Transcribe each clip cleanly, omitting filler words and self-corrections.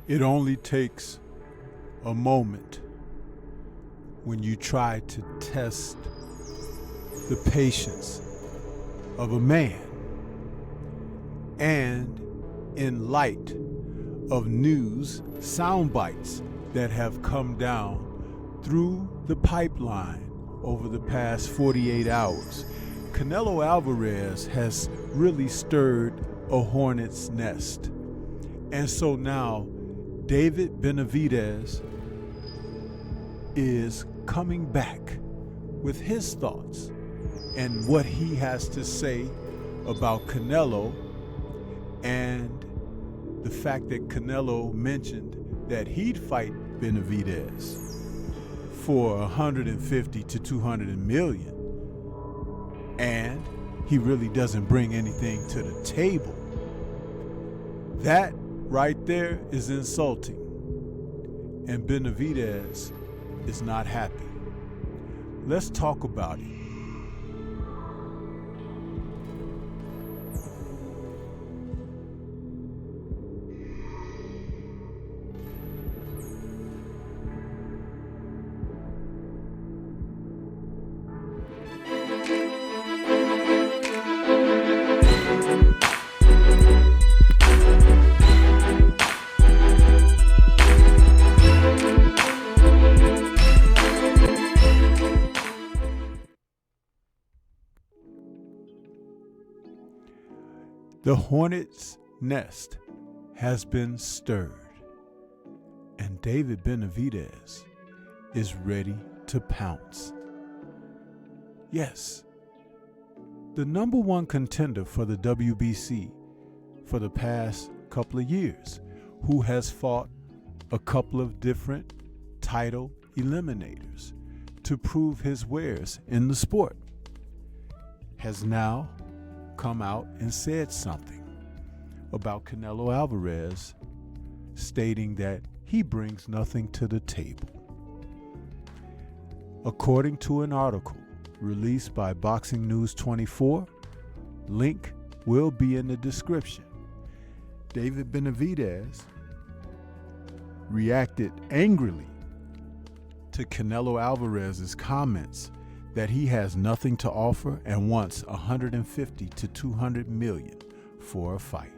It only takes a moment when you try to test the patience of a man. And in light of news sound bites that have come down through the pipeline over the past 48 hours, Canelo Alvarez has really stirred a hornet's nest. And so now David Benavidez is coming back with his thoughts and what he has to say about Canelo, and the fact that Canelo mentioned that he'd fight Benavidez for 150 to 200 million, and he really doesn't bring anything to the table. That right there is insulting, and Benavidez is not happy. Let's talk about it. The hornet's nest has been stirred, and David Benavidez is ready to pounce. Yes, the number one contender for the WBC for the past couple of years, who has fought a couple of different title eliminators to prove his wares in the sport, has now come out and said something about Canelo Alvarez, stating that he brings nothing to the table. According to an article released by Boxing News 24, link will be in the description, David Benavidez reacted angrily to Canelo Alvarez's comments that he has nothing to offer and wants 150 to 200 million for a fight.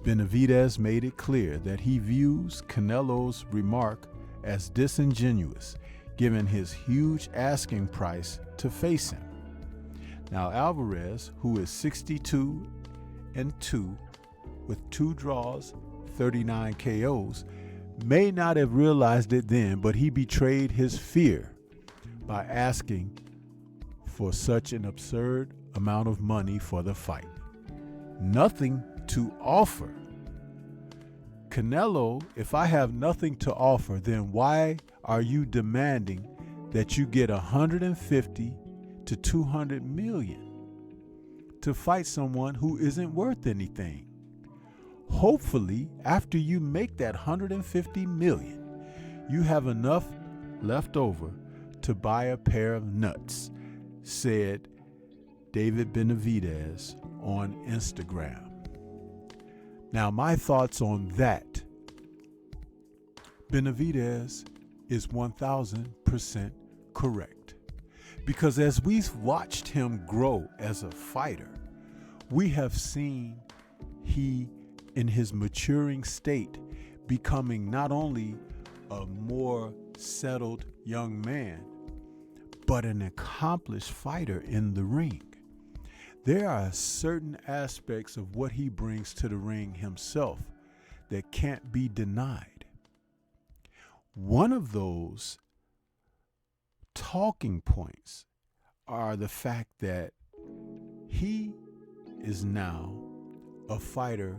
Benavidez made it clear that he views Canelo's remark as disingenuous, given his huge asking price to face him. Now Alvarez, who is 62-2 with 2 draws, 39 KOs, may not have realized it then, but he betrayed his fear by asking for such an absurd amount of money for the fight. Nothing to offer. Canelo, if I have nothing to offer, then why are you demanding that you get 150 to 200 million to fight someone who isn't worth anything? Hopefully, after you make that 150 million, you have enough left over to buy a pair of nuts, said David Benavidez on Instagram. Now, my thoughts on that. Benavidez is 1000% correct. Because as we've watched him grow as a fighter, we have seen he, in his maturing state, becoming not only a more settled young man, but an accomplished fighter in the ring. There are certain aspects of what he brings to the ring himself that can't be denied. One of those talking points are the fact that he is now a fighter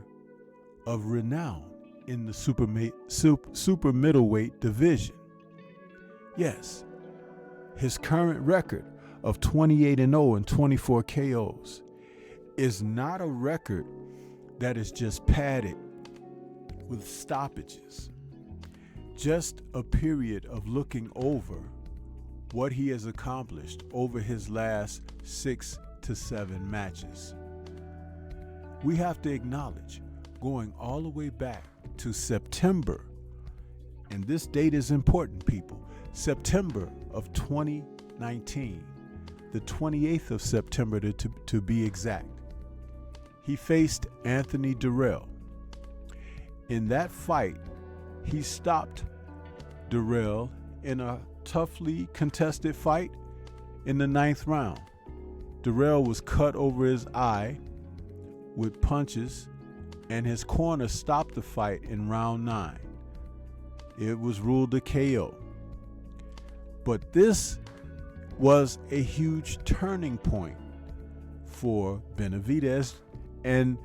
of renown in the super middleweight division. Yes, his current record of 28-0 and 24 KOs is not a record that is just padded with stoppages. Just a period of looking over what he has accomplished over his last 6 to 7 matches. We have to acknowledge, going all the way back to September, and this date is important, people, September of 2019, the 28th of September to be exact. He faced Anthony Durrell. In that fight, he stopped Durrell in a toughly contested fight in the 9th round. Durrell was cut over his eye with punches, and his corner stopped the fight in round 9. It was ruled a KO. But this was a huge turning point for Benavidez, and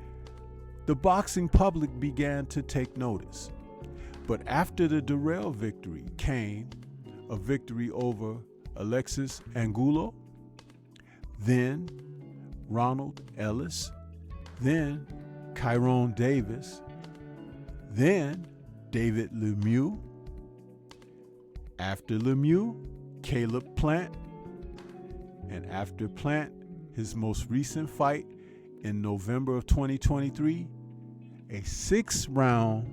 the boxing public began to take notice. But after the Durrell victory came a victory over Alexis Angulo, then Ronald Ellis, then Kyrone Davis, then David Lemieux. After Lemieux, Caleb Plant, and after Plant, his most recent fight in November of 2023, a 6-round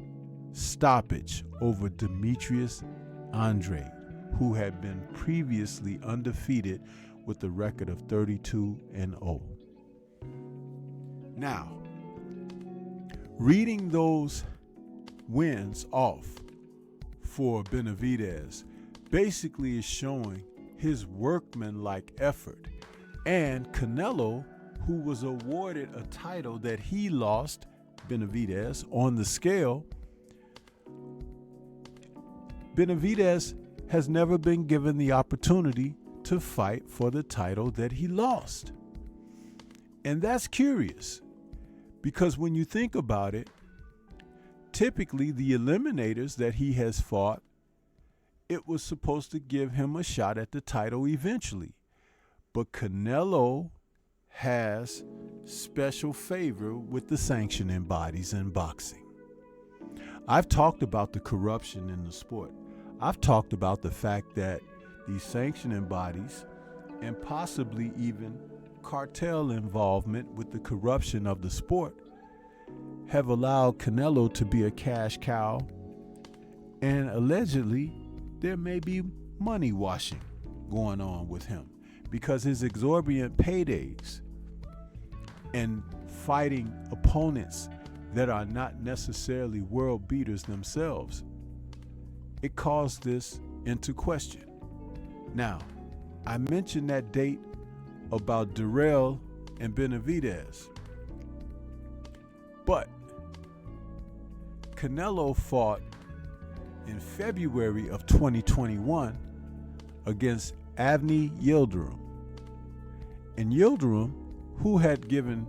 stoppage over Demetrius Andrade, who had been previously undefeated with a record of 32-0. Now, reading those wins off for Benavidez basically is showing his workmanlike effort. And Canelo, who was awarded a title that he lost, Benavidez, on the scale, Benavidez has never been given the opportunity to fight for the title that he lost. And that's curious, because when you think about it, typically the eliminators that he has fought, it was supposed to give him a shot at the title eventually. But Canelo has special favor with the sanctioning bodies in boxing. I've talked about the corruption in the sport. I've talked about the fact that these sanctioning bodies, and possibly even cartel involvement with the corruption of the sport, have allowed Canelo to be a cash cow, and allegedly there may be money washing going on with him, because his exorbitant paydays and fighting opponents that are not necessarily world beaters themselves, it calls this into question. Now, I mentioned that date about Durrell and Benavidez, but Canelo fought in February of 2021 against Avni Yildirim. And Yildirim, who had given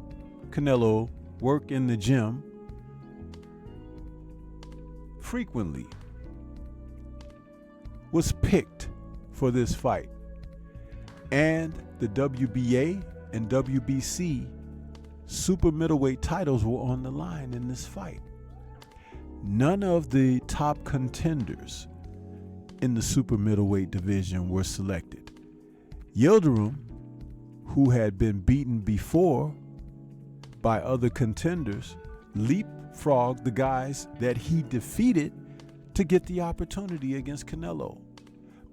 Canelo work in the gym frequently, was picked for this fight. And the WBA and WBC super middleweight titles were on the line in this fight. None of the top contenders in the super middleweight division were selected. Yildirim, who had been beaten before by other contenders, leapfrogged the guys that he defeated to get the opportunity against Canelo.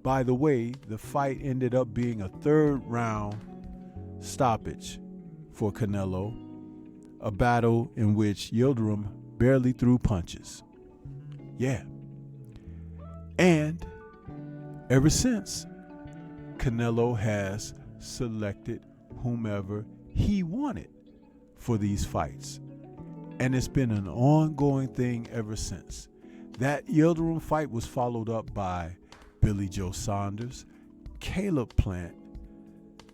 By the way, the fight ended up being a 3rd round stoppage for Canelo, a battle in which Yildirim barely threw punches. Yeah. And ever since, Canelo has selected whomever he wanted for these fights. And it's been an ongoing thing ever since. That Yildirim fight was followed up by Billy Joe Saunders, Caleb Plant,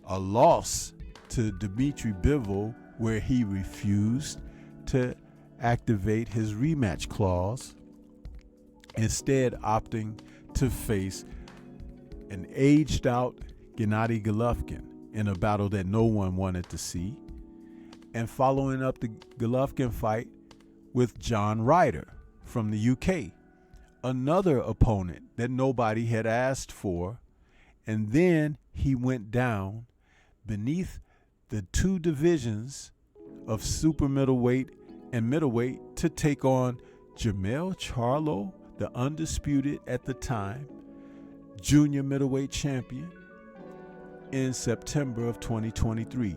a loss to Dmitry Bivol where he refused to activate his rematch clause, instead opting to face an aged out Gennady Golovkin in a battle that no one wanted to see, and following up the Golovkin fight with John Ryder from the UK, another opponent that nobody had asked for, and then he went down beneath the 2 divisions of super middleweight and middleweight to take on Jermell Charlo, the undisputed at the time junior middleweight champion, in September of 2023.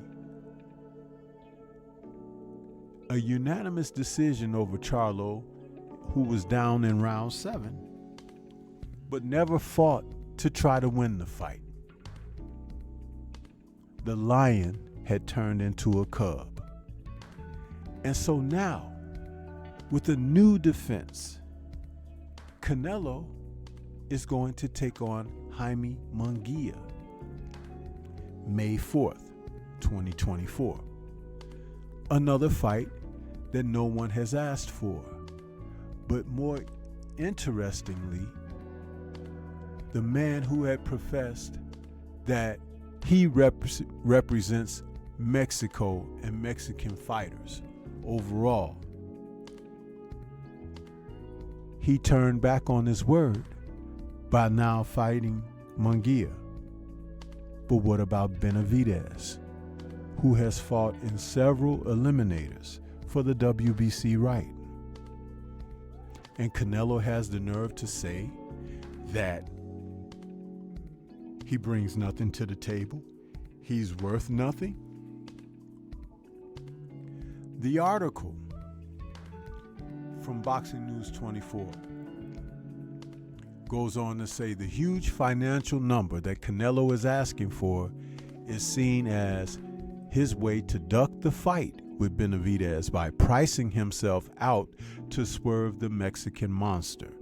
A unanimous decision over Charlo, who was down in round 7, but never fought to try to win the fight. The lion had turned into a cub. And so now, with a new defense, Canelo is going to take on Jaime Munguia May 4th, 2024. Another fight that no one has asked for. But more interestingly, the man who had professed that he represents Mexico and Mexican fighters overall, he turned back on his word by now fighting Munguia. But what about Benavidez, who has fought in several eliminators for the WBC right? And Canelo has the nerve to say that he brings nothing to the table, he's worth nothing. The article from Boxing News 24 goes on to say the huge financial number that Canelo is asking for is seen as his way to duck the fight with Benavidez by pricing himself out to swerve the Mexican monster,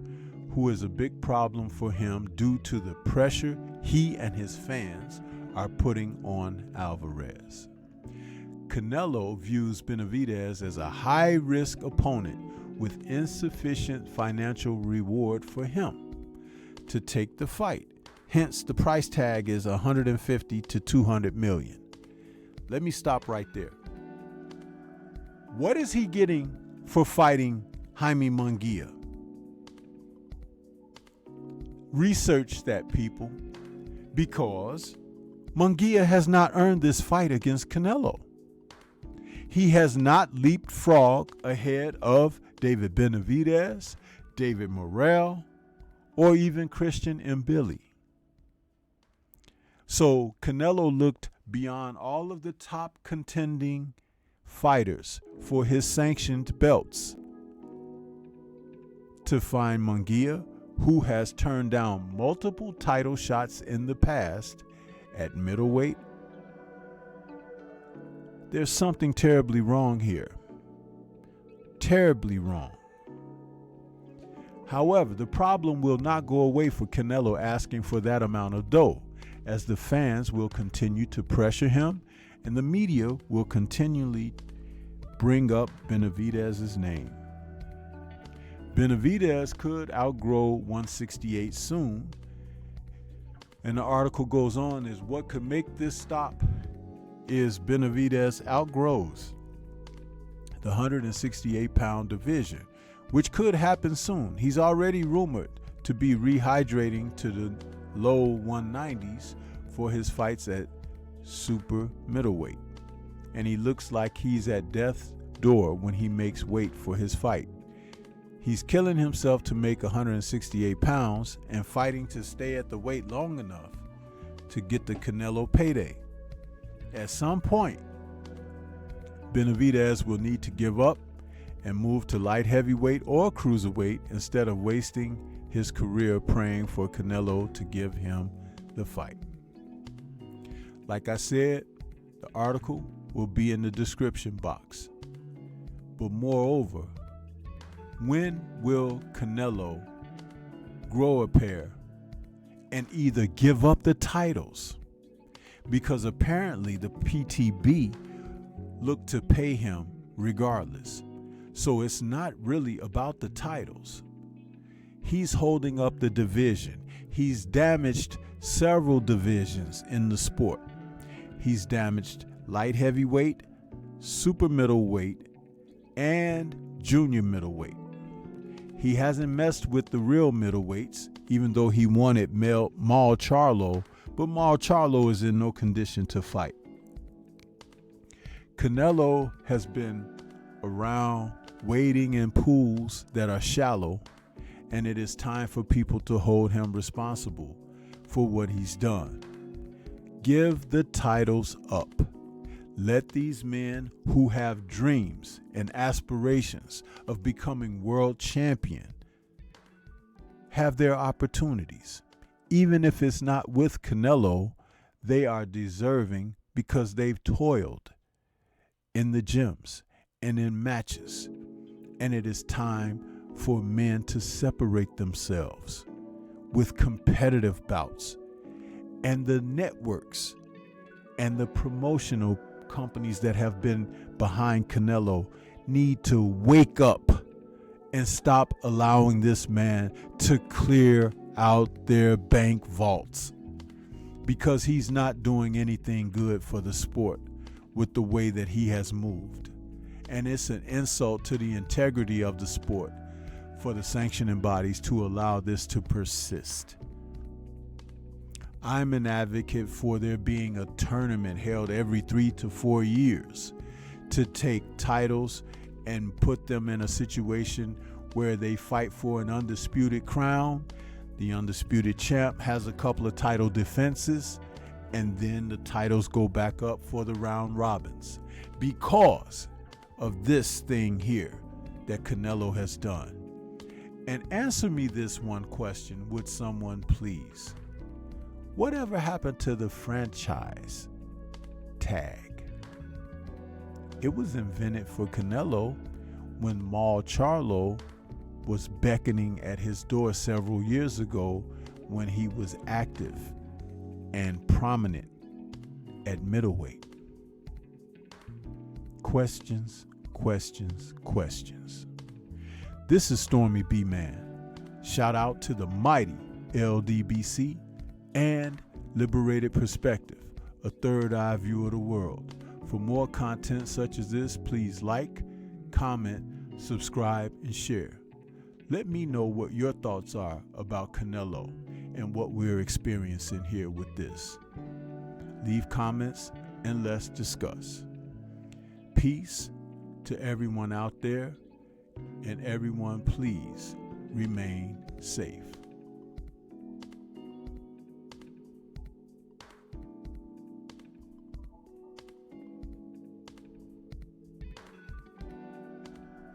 who is a big problem for him due to the pressure he and his fans are putting on Alvarez. Canelo views Benavidez as a high-risk opponent with insufficient financial reward for him to take the fight. Hence, the price tag is $150 to $200 million. Let me stop right there. What is he getting for fighting Jaime Munguia? Research that, people, because Munguia has not earned this fight against Canelo. He has not leapfrogged ahead of David Benavidez, David Morrell, or even Christian Mbili. So Canelo looked beyond all of the top contending fighters for his sanctioned belts to find Munguia, who has turned down multiple title shots in the past at middleweight. There's something terribly wrong here. Terribly wrong. However, the problem will not go away for Canelo asking for that amount of dough, as the fans will continue to pressure him and the media will continually bring up Benavidez's name. Benavidez could outgrow 168 soon, and the article goes on is what could make this stop is Benavidez outgrows the 168-pound division, which could happen soon. He's already rumored to be rehydrating to the low 190s for his fights at super middleweight. And he looks like he's at death's door when he makes weight for his fight. He's killing himself to make 168 pounds and fighting to stay at the weight long enough to get the Canelo payday. At some point, Benavidez will need to give up and move to light heavyweight or cruiserweight instead of wasting his career praying for Canelo to give him the fight. Like I said, the article will be in the description box. But moreover, when will Canelo grow a pair and either give up the titles? Because apparently the PTB looked to pay him regardless. So it's not really about the titles. He's holding up the division. He's damaged several divisions in the sport. He's damaged light heavyweight, super middleweight, and junior middleweight. He hasn't messed with the real middleweights, even though he wanted Maul Charlo, but Maul Charlo is in no condition to fight. Canelo has been around wading in pools that are shallow, and it is time for people to hold him responsible for what he's done. Give the titles up. Let these men who have dreams and aspirations of becoming world champion have their opportunities. Even if it's not with Canelo, they are deserving because they've toiled in the gyms and in matches. And it is time for men to separate themselves with competitive bouts. And the networks and the promotional companies that have been behind Canelo need to wake up and stop allowing this man to clear out their bank vaults, because he's not doing anything good for the sport with the way that he has moved. And it's an insult to the integrity of the sport for the sanctioning bodies to allow this to persist. I'm an advocate for there being a tournament held every 3 to 4 years to take titles and put them in a situation where they fight for an undisputed crown. The undisputed champ has a couple of title defenses, and then the titles go back up for the round robins because of this thing here that Canelo has done. And answer me this one question, would someone please? Whatever happened to the franchise tag? It was invented for Canelo when Mal Charlo was beckoning at his door several years ago when he was active and prominent at middleweight. Questions, questions, questions. This is Stormy B Man. Shout out to the mighty LDBC and Liberated Perspective, a third eye view of the world. For more content such as this, please like, comment, subscribe, and share. Let me know what your thoughts are about Canelo and what we're experiencing here with this. Leave comments and let's discuss. Peace to everyone out there, and everyone please remain safe.